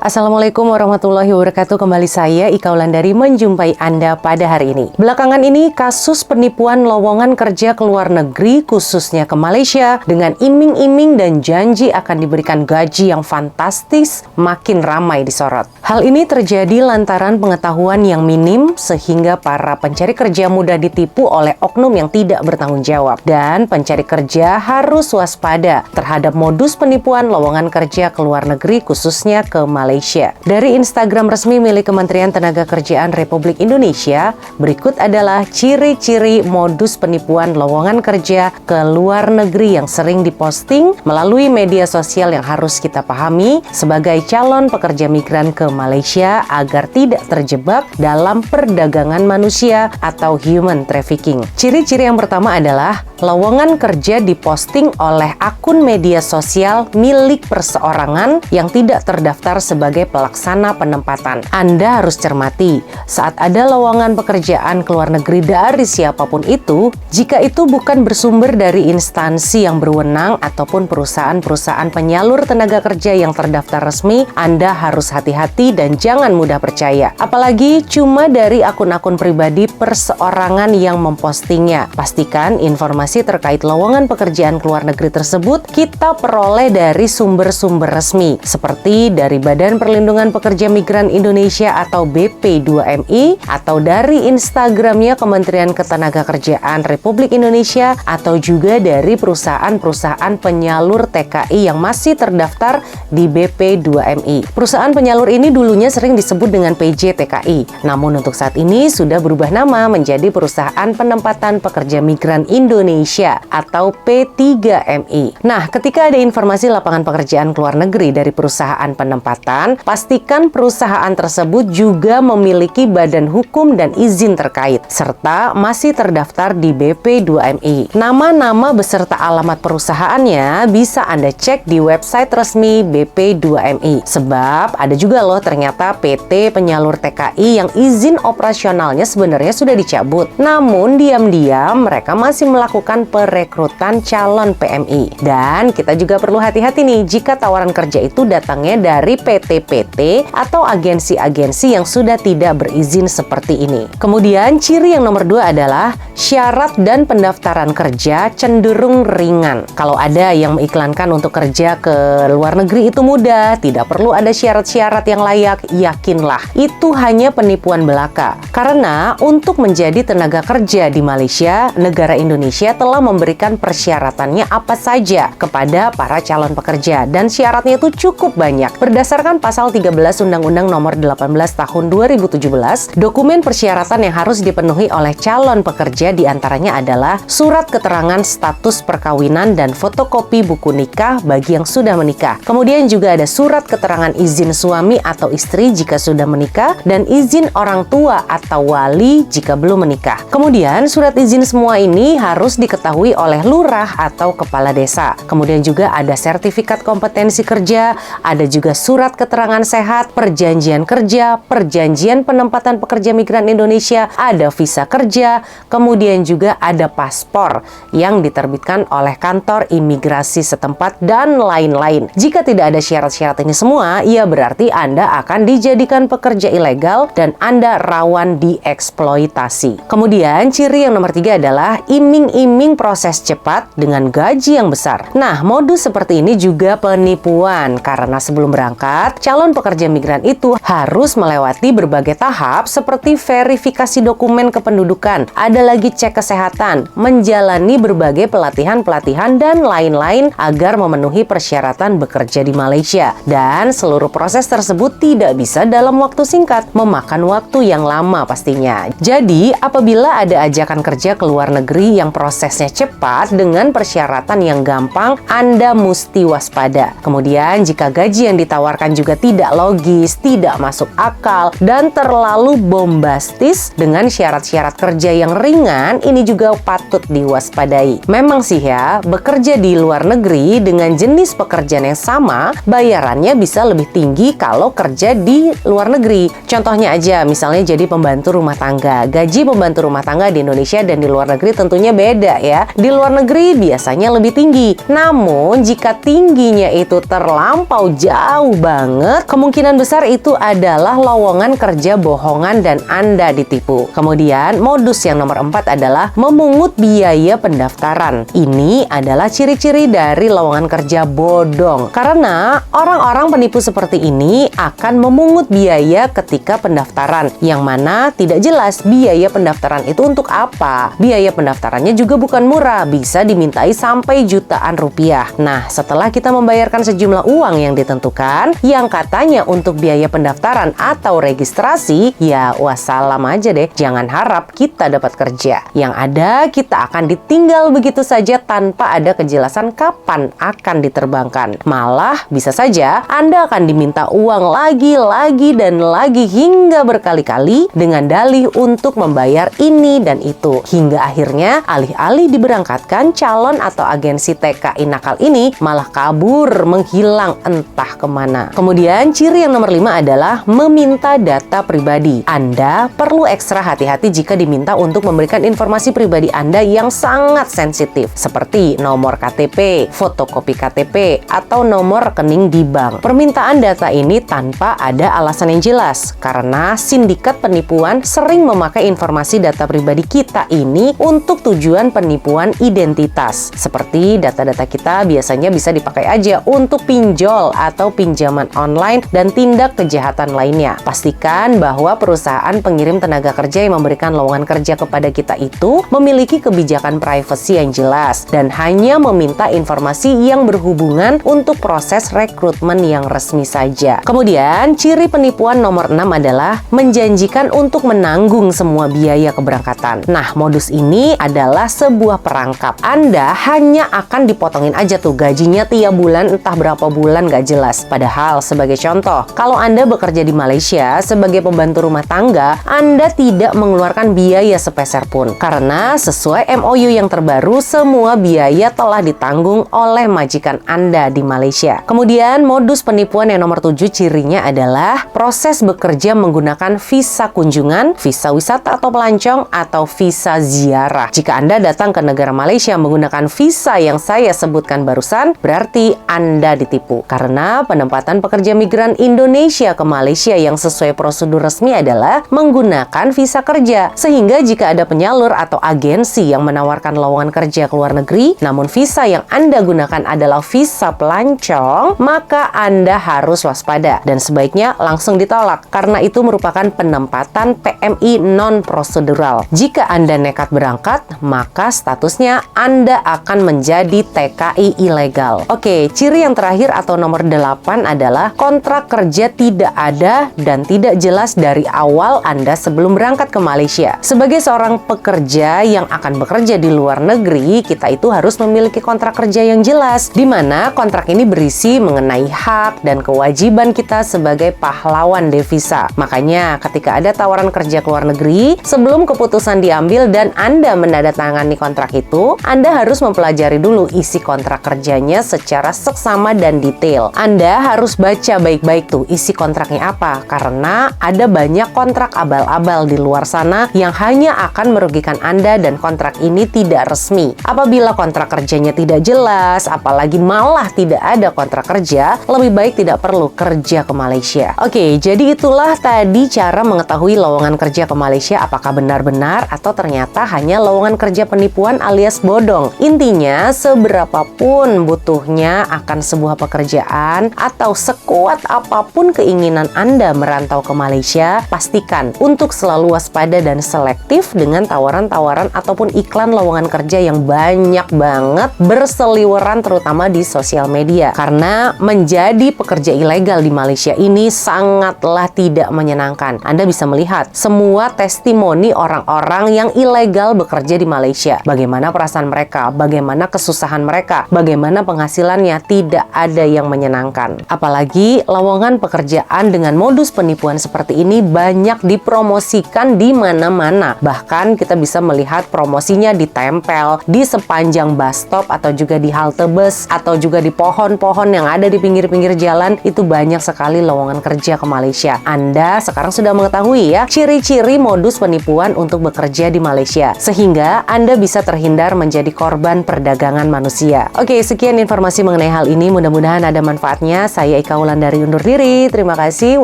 Assalamualaikum warahmatullahi wabarakatuh. Kembali saya Ika Wulandari menjumpai Anda pada hari ini. Belakangan ini kasus penipuan lowongan kerja ke luar negeri khususnya ke Malaysia dengan iming-iming dan janji akan diberikan gaji yang fantastis makin ramai disorot. Hal ini terjadi lantaran pengetahuan yang minim sehingga para pencari kerja mudah ditipu oleh oknum yang tidak bertanggung jawab, dan pencari kerja harus waspada terhadap modus penipuan lowongan kerja ke luar negeri khususnya ke Malaysia. Dari Instagram resmi milik Kementerian Tenagakerjaan Republik Indonesia, berikut adalah ciri-ciri modus penipuan lowongan kerja ke luar negeri yang sering diposting melalui media sosial yang harus kita pahami sebagai calon pekerja migran ke Malaysia agar tidak terjebak dalam perdagangan manusia atau human trafficking. Ciri-ciri yang pertama adalah lowongan kerja diposting oleh akun media sosial milik perseorangan yang tidak terdaftar sebagai pelaksana penempatan. Anda harus cermati, saat ada lowongan pekerjaan ke luar negeri dari siapapun itu, jika itu bukan bersumber dari instansi yang berwenang ataupun perusahaan-perusahaan penyalur tenaga kerja yang terdaftar resmi, Anda harus hati-hati dan jangan mudah percaya. Apalagi cuma dari akun-akun pribadi perseorangan yang mempostingnya. Pastikan informasi terkait lowongan pekerjaan ke luar negeri tersebut kita peroleh dari sumber-sumber resmi, seperti dari Badan Perlindungan Pekerja Migran Indonesia atau BP2MI, atau dari Instagramnya Kementerian Ketenagakerjaan Republik Indonesia, atau juga dari perusahaan-perusahaan penyalur TKI yang masih terdaftar di BP2MI. Perusahaan penyalur ini dulunya sering disebut dengan PJ TKI, namun untuk saat ini sudah berubah nama menjadi Perusahaan Penempatan Pekerja Migran Indonesia atau P3MI. Nah, ketika ada informasi lapangan pekerjaan ke luar negeri dari perusahaan penempatan, pastikan perusahaan tersebut juga memiliki badan hukum dan izin terkait, serta masih terdaftar di BP2MI. Nama-nama beserta alamat perusahaannya bisa Anda cek di website resmi BP2MI. Sebab ada juga loh ternyata PT penyalur TKI yang izin operasionalnya sebenarnya sudah dicabut. Namun diam-diam mereka masih melakukan perekrutan calon PMI. Dan kita juga perlu hati-hati nih jika tawaran kerja itu datangnya dari PT-PT atau agensi-agensi yang sudah tidak berizin seperti ini. Kemudian ciri yang nomor 2 adalah syarat dan pendaftaran kerja cenderung ringan. Kalau ada yang mengiklankan untuk kerja ke luar negeri itu mudah, tidak perlu ada syarat-syarat yang layak, yakinlah itu hanya penipuan belaka. Karena untuk menjadi tenaga kerja di Malaysia, negara Indonesia telah memberikan persyaratannya apa saja kepada para calon pekerja, dan syaratnya itu cukup banyak. Berdasarkan pasal 13 Undang-Undang Nomor 18 Tahun 2017, dokumen persyaratan yang harus dipenuhi oleh calon pekerja diantaranya adalah surat keterangan status perkawinan dan fotokopi buku nikah bagi yang sudah menikah. Kemudian juga ada surat keterangan izin suami atau istri jika sudah menikah, dan izin orang tua atau wali jika belum menikah. Kemudian surat izin semua ini harus diketahui oleh lurah atau kepala desa. Kemudian juga ada sertifikat kompetensi kerja, ada juga surat keterangan sehat, perjanjian kerja, perjanjian penempatan pekerja migran Indonesia, ada visa kerja, kemudian juga ada paspor yang diterbitkan oleh kantor imigrasi setempat, dan lain-lain. Jika tidak ada syarat-syarat ini semua, ya berarti Anda akan dijadikan pekerja ilegal dan Anda rawan dieksploitasi. Kemudian ciri yang nomor 3 adalah iming-iming proses cepat dengan gaji yang besar. Nah, modus seperti ini juga penipuan karena sebelum berangkat, calon pekerja migran itu harus melewati berbagai tahap seperti verifikasi dokumen kependudukan, ada lagi cek kesehatan, menjalani berbagai pelatihan-pelatihan dan lain-lain agar memenuhi persyaratan bekerja di Malaysia. Dan seluruh proses tersebut tidak bisa dalam waktu singkat, memakan waktu yang lama pastinya. Jadi, apabila ada ajakan kerja ke luar negeri yang prosesnya cepat dengan persyaratan yang gampang, Anda mesti waspada. Kemudian, jika gaji yang ditawarkan juga tidak logis, tidak masuk akal, dan terlalu bombastis dengan syarat-syarat kerja yang ringan, ini juga patut diwaspadai. Memang sih ya, bekerja di luar negeri dengan jenis pekerjaan yang sama, bayarannya bisa lebih tinggi kalau kerja di luar negeri. Contohnya aja, misalnya jadi pembantu rumah tangga. Gaji pembantu rumah tangga di Indonesia dan di luar negeri tentunya beda ya. Di luar negeri biasanya lebih tinggi. Namun, jika tingginya itu terlampau jauh banget, banget, kemungkinan besar itu adalah lowongan kerja bohongan dan Anda ditipu. Kemudian modus yang nomor 4 adalah memungut biaya pendaftaran. Ini adalah ciri-ciri dari lowongan kerja bodong. Karena orang-orang penipu seperti ini akan memungut biaya ketika pendaftaran, yang mana tidak jelas biaya pendaftaran itu untuk apa. Biaya pendaftarannya juga bukan murah, bisa dimintai sampai jutaan rupiah. Nah, setelah kita membayarkan sejumlah uang yang ditentukan, yang katanya untuk biaya pendaftaran atau registrasi, ya wassalam aja deh. Jangan harap kita dapat kerja. Yang ada, kita akan ditinggal begitu saja tanpa ada kejelasan kapan akan diterbangkan. Malah, bisa saja Anda akan diminta uang lagi dan lagi hingga berkali-kali dengan dalih untuk membayar ini dan itu. Hingga akhirnya, alih-alih diberangkatkan, calon atau agensi TKI nakal ini malah kabur, menghilang entah kemana. Kemudian ciri yang nomor 5 adalah meminta data pribadi. Anda perlu ekstra hati-hati jika diminta untuk memberikan informasi pribadi Anda yang sangat sensitif, seperti nomor KTP, fotokopi KTP, atau nomor rekening di bank. Permintaan data ini tanpa ada alasan yang jelas, karena sindikat penipuan sering memakai informasi data pribadi kita ini untuk tujuan penipuan identitas. Seperti data-data kita biasanya bisa dipakai aja untuk pinjol atau pinjaman online dan tindak kejahatan lainnya. Pastikan bahwa perusahaan pengirim tenaga kerja yang memberikan lowongan kerja kepada kita itu memiliki kebijakan privasi yang jelas dan hanya meminta informasi yang berhubungan untuk proses rekrutmen yang resmi saja. Kemudian, ciri penipuan nomor 6 adalah menjanjikan untuk menanggung semua biaya keberangkatan. Nah, modus ini adalah sebuah perangkap. Anda hanya akan dipotongin aja tuh gajinya tiap bulan, entah berapa bulan gak jelas. Padahal sebagai contoh, kalau Anda bekerja di Malaysia sebagai pembantu rumah tangga, Anda tidak mengeluarkan biaya sepeser pun. Karena sesuai MOU yang terbaru, semua biaya telah ditanggung oleh majikan Anda di Malaysia. Kemudian modus penipuan yang nomor 7 cirinya adalah proses bekerja menggunakan visa kunjungan, visa wisata atau pelancong, atau visa ziarah. Jika Anda datang ke negara Malaysia menggunakan visa yang saya sebutkan barusan, berarti Anda ditipu. Karena penempatan pekerja migran Indonesia ke Malaysia yang sesuai prosedur resmi adalah menggunakan visa kerja. Sehingga jika ada penyalur atau agensi yang menawarkan lowongan kerja ke luar negeri, namun visa yang Anda gunakan adalah visa pelancong, maka Anda harus waspada dan sebaiknya langsung ditolak karena itu merupakan penempatan PMI non-prosedural. Jika Anda nekat berangkat, maka statusnya Anda akan menjadi TKI ilegal. Oke, ciri yang terakhir atau nomor 8 adalah kontrak kerja tidak ada dan tidak jelas dari awal Anda sebelum berangkat ke Malaysia. Sebagai seorang pekerja yang akan bekerja di luar negeri, kita itu harus memiliki kontrak kerja yang jelas, di mana kontrak ini berisi mengenai hak dan kewajiban kita sebagai pahlawan devisa. Makanya ketika ada tawaran kerja ke luar negeri, sebelum keputusan diambil dan Anda menandatangani kontrak itu, Anda harus mempelajari dulu isi kontrak kerjanya secara seksama dan detail. Anda harus baca baik-baik tuh isi kontraknya apa, karena ada banyak kontrak abal-abal di luar sana yang hanya akan merugikan Anda dan kontrak ini tidak resmi. Apabila kontrak kerjanya tidak jelas, apalagi malah tidak ada kontrak kerja, lebih baik tidak perlu kerja ke Malaysia. Oke, jadi itulah tadi cara mengetahui lowongan kerja ke Malaysia apakah benar-benar atau ternyata hanya lowongan kerja penipuan alias bodong. Intinya, seberapapun butuhnya akan sebuah pekerjaan atau sekuat apapun keinginan Anda merantau ke Malaysia, pastikan untuk selalu waspada dan selektif dengan tawaran-tawaran ataupun iklan lowongan kerja yang banyak banget berseliweran terutama di sosial media. Karena menjadi pekerja ilegal di Malaysia ini sangatlah tidak menyenangkan. Anda bisa melihat semua testimoni orang-orang yang ilegal bekerja di Malaysia. Bagaimana perasaan mereka, bagaimana kesusahan mereka, bagaimana penghasilannya, tidak ada yang menyenangkan. Apalagi lowongan pekerjaan dengan modus penipuan seperti ini banyak dipromosikan di mana-mana. Bahkan kita bisa melihat promosinya ditempel di sepanjang bus stop atau juga di halte bus atau juga di pohon-pohon yang ada di pinggir-pinggir jalan. Itu banyak sekali lowongan kerja ke Malaysia. Anda sekarang sudah mengetahui ya ciri-ciri modus penipuan untuk bekerja di Malaysia, sehingga Anda bisa terhindar menjadi korban perdagangan manusia. Oke, sekian informasi mengenai hal ini. Mudah-mudahan ada manfaatnya. Saya Ika Wulandari undur diri. Terima kasih.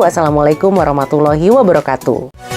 Wassalamualaikum warahmatullahi wabarakatuh.